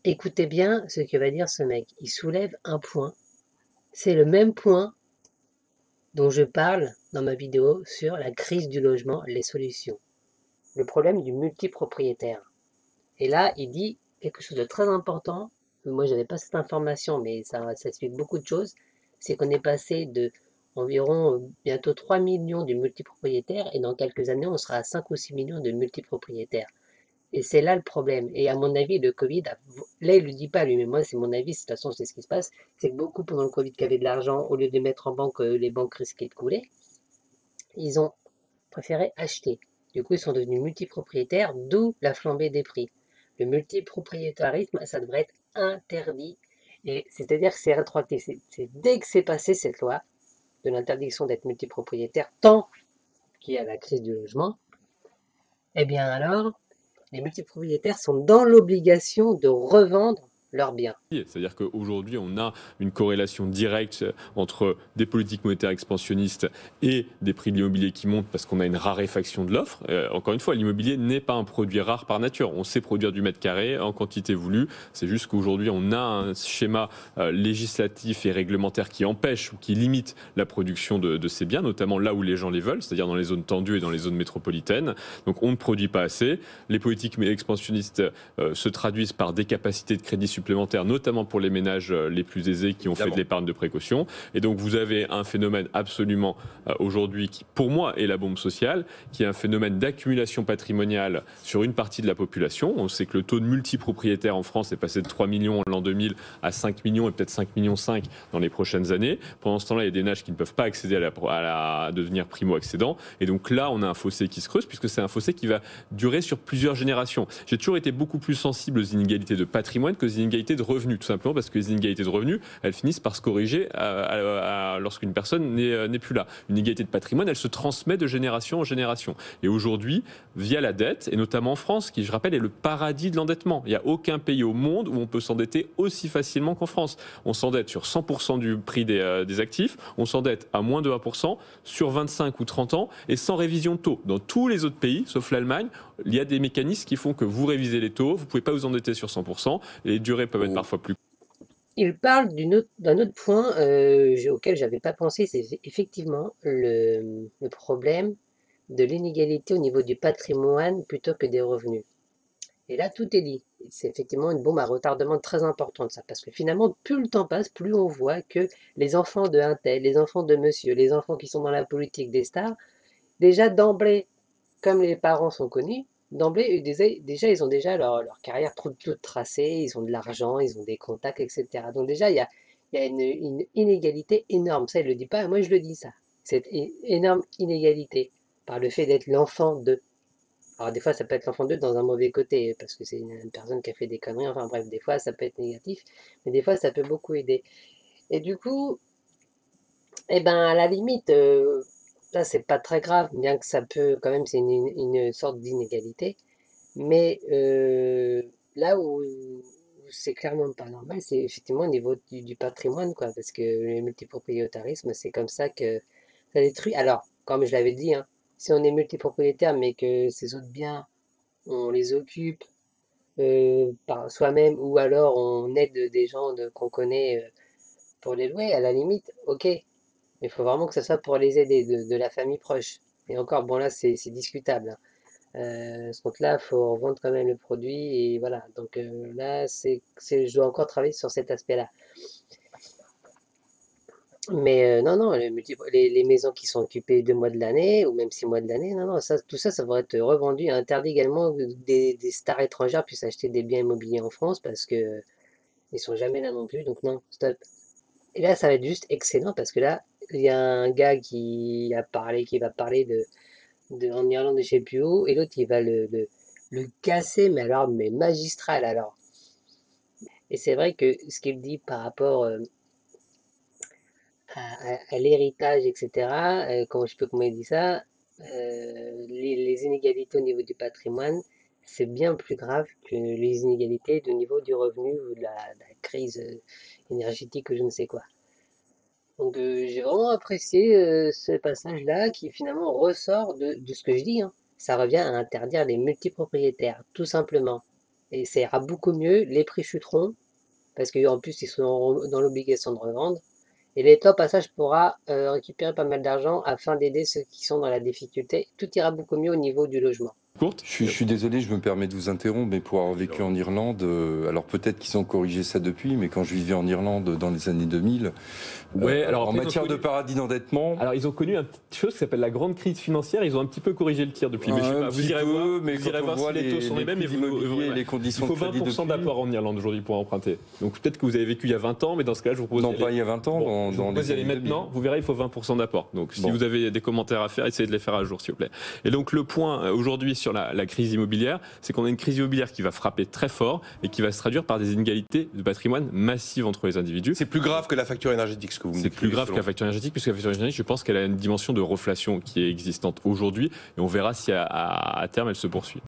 Écoutez bien ce que va dire ce mec. Il soulève un point. C'est le même point dont je parle dans ma vidéo sur la crise du logement, les solutions. Le problème du multipropriétaire. Et là, il dit quelque chose de très important. Moi, j'avais pas cette information, mais ça explique beaucoup de choses. C'est qu'on est passé de environ bientôt 3 millions de multipropriétaires et dans quelques années, on sera à 5 ou 6 millions de multipropriétaires. Et c'est là le problème. Et à mon avis, le Covid, là, il ne le dit pas lui, mais moi, c'est mon avis, de toute façon, c'est ce qui se passe. C'est que beaucoup pendant le Covid qui avaient de l'argent, au lieu de mettre en banque, les banques risquaient de couler, ils ont préféré acheter. Du coup, ils sont devenus multipropriétaires, d'où la flambée des prix. Le multipropriétarisme, ça devrait être interdit. Et c'est-à-dire que c'est rétroactif. C'est dès que c'est passé cette loi de l'interdiction d'être multipropriétaire, tant qu'il y a la crise du logement, eh bien alors, les multipropriétaires sont dans l'obligation de revendre leurs biens. C'est-à-dire qu'aujourd'hui, on a une corrélation directe entre des politiques monétaires expansionnistes et des prix de l'immobilier qui montent parce qu'on a une raréfaction de l'offre. Encore une fois, l'immobilier n'est pas un produit rare par nature. On sait produire du mètre carré en quantité voulue. C'est juste qu'aujourd'hui, on a un schéma législatif et réglementaire qui empêche ou qui limite la production de ces biens, notamment là où les gens les veulent, c'est-à-dire dans les zones tendues et dans les zones métropolitaines. Donc on ne produit pas assez. Les politiques expansionnistes se traduisent par des capacités de crédit supplémentaires, notamment pour les ménages les plus aisés qui ont fait de l'épargne de précaution. Et donc vous avez un phénomène absolument aujourd'hui qui, pour moi, est la bombe sociale, qui est un phénomène d'accumulation patrimoniale sur une partie de la population. On sait que le taux de multipropriétaires en France est passé de 3 millions en l'an 2000 à 5 millions et peut-être 5 millions 5 dans les prochaines années. Pendant ce temps-là, il y a des ménages qui ne peuvent pas accéder à devenir primo-accédants. Et donc là, on a un fossé qui se creuse puisque c'est un fossé qui va durer sur plusieurs générations. J'ai toujours été beaucoup plus sensible aux inégalités de patrimoine qu'aux inégalités de revenus, tout simplement parce que les inégalités de revenus, elles finissent par se corriger lorsqu'une personne n'est plus là. Une inégalité de patrimoine, elle se transmet de génération en génération. Et aujourd'hui, via la dette, et notamment en France, qui, je rappelle, est le paradis de l'endettement. Il n'y a aucun pays au monde où on peut s'endetter aussi facilement qu'en France. On s'endette sur 100% du prix des actifs, on s'endette à moins de 1% sur 25 ou 30 ans et sans révision de taux. Dans tous les autres pays, sauf l'Allemagne, il y a des mécanismes qui font que vous révisez les taux, vous ne pouvez pas vous endetter sur 100%, les durées peuvent être parfois plus. Il parle d'un autre point auquel j'avais pas pensé, c'est effectivement le problème de l'inégalité au niveau du patrimoine plutôt que des revenus. Et là, tout est dit. C'est effectivement une bombe à retardement très importante, ça, parce que finalement, plus le temps passe, plus on voit que les enfants de un tel, les enfants de monsieur, les enfants qui sont dans la politique des stars, déjà d'emblée, comme les parents sont connus, d'emblée, déjà, ils ont déjà leur carrière toute tracée, ils ont de l'argent, ils ont des contacts, etc. Donc déjà, il y a une inégalité énorme. Ça, il ne le dit pas, moi je le dis ça. Cette énorme inégalité par le fait d'être l'enfant de. Alors des fois, ça peut être l'enfant d'eux dans un mauvais côté, parce que c'est une personne qui a fait des conneries, enfin bref, des fois, ça peut être négatif, mais des fois, ça peut beaucoup aider. Et du coup, eh ben, à la limite, là, c'est pas très grave, bien que ça peut, quand même, c'est une sorte d'inégalité. Mais là où c'est clairement pas normal, c'est effectivement au niveau du patrimoine, quoi, parce que le multipropriétarisme, c'est comme ça que ça détruit. Alors, comme je l'avais dit, hein, si on est multipropriétaire, mais que ces autres biens, on les occupe par soi-même, ou alors on aide des gens qu'on connaît pour les louer, à la limite, ok. Mais il faut vraiment que ce soit pour les aider, de la famille proche. Et encore, bon là, c'est discutable, hein. Ce compte-là, il faut revendre quand même le produit et voilà. Donc là, je dois encore travailler sur cet aspect-là. Mais non, non, les maisons qui sont occupées 2 mois de l'année ou même 6 mois de l'année, non, non, ça, tout ça, ça devrait être revendu. Interdit également que des stars étrangères puissent acheter des biens immobiliers en France parce que ils sont jamais là non plus. Donc non, stop. Et là, ça va être juste excellent parce que là, il y a un gars qui va parler en Irlande, je sais plus où, et l'autre, il va le casser, mais alors, mais magistral alors. Et c'est vrai que ce qu'il dit par rapport à l'héritage, etc., comment je peux comment il dit ça, les inégalités au niveau du patrimoine, c'est bien plus grave que les inégalités au niveau du revenu ou de la crise énergétique ou je ne sais quoi. Donc j'ai vraiment apprécié ce passage-là qui finalement ressort de ce que je dis, hein. Ça revient à interdire les multipropriétaires, tout simplement. et ça ira beaucoup mieux. Les prix chuteront parce qu'en plus, ils sont dans l'obligation de revendre. Et l'État, au passage, pourra récupérer pas mal d'argent afin d'aider ceux qui sont dans la difficulté. Tout ira beaucoup mieux au niveau du logement. Courte. Je suis désolé, je me permets de vous interrompre, mais pour avoir vécu en Irlande, alors peut-être qu'ils ont corrigé ça depuis, mais quand je vivais en Irlande dans les années 2000, Ouais, alors en après, matière de paradis d'endettement, Alors, ils ont connu une petite chose qui s'appelle la grande crise financière. Ils ont un petit peu corrigé le tir depuis. Mais je sais pas, vous irez voir, mais vous quand irez on voir voit si les taux sont les mêmes. prix immobiliers et les Il conditions faut de crédit 20% depuis, d'apport en Irlande aujourd'hui pour emprunter. Donc peut-être que vous avez vécu il y a 20 ans, mais dans ce cas-là, je vous propose non d'y pas aller. il y a 20 ans, Bon, je vous dans propose d'y les aller années 2000. maintenant. Vous verrez, il faut 20% d'apport. Donc si Bon. vous avez des commentaires à faire, essayez de les faire à jour, s'il vous plaît. Et donc le point aujourd'hui sur la crise immobilière, c'est qu'on a une crise immobilière qui va frapper très fort et qui va se traduire par des inégalités de patrimoine massives entre les individus. C'est plus grave que la facture énergétique, ce que vous me C'est dites. plus grave que la facture énergétique, puisque la facture énergétique, je pense qu'elle a une dimension de reflation qui est existante aujourd'hui, et on verra si à terme elle se poursuit.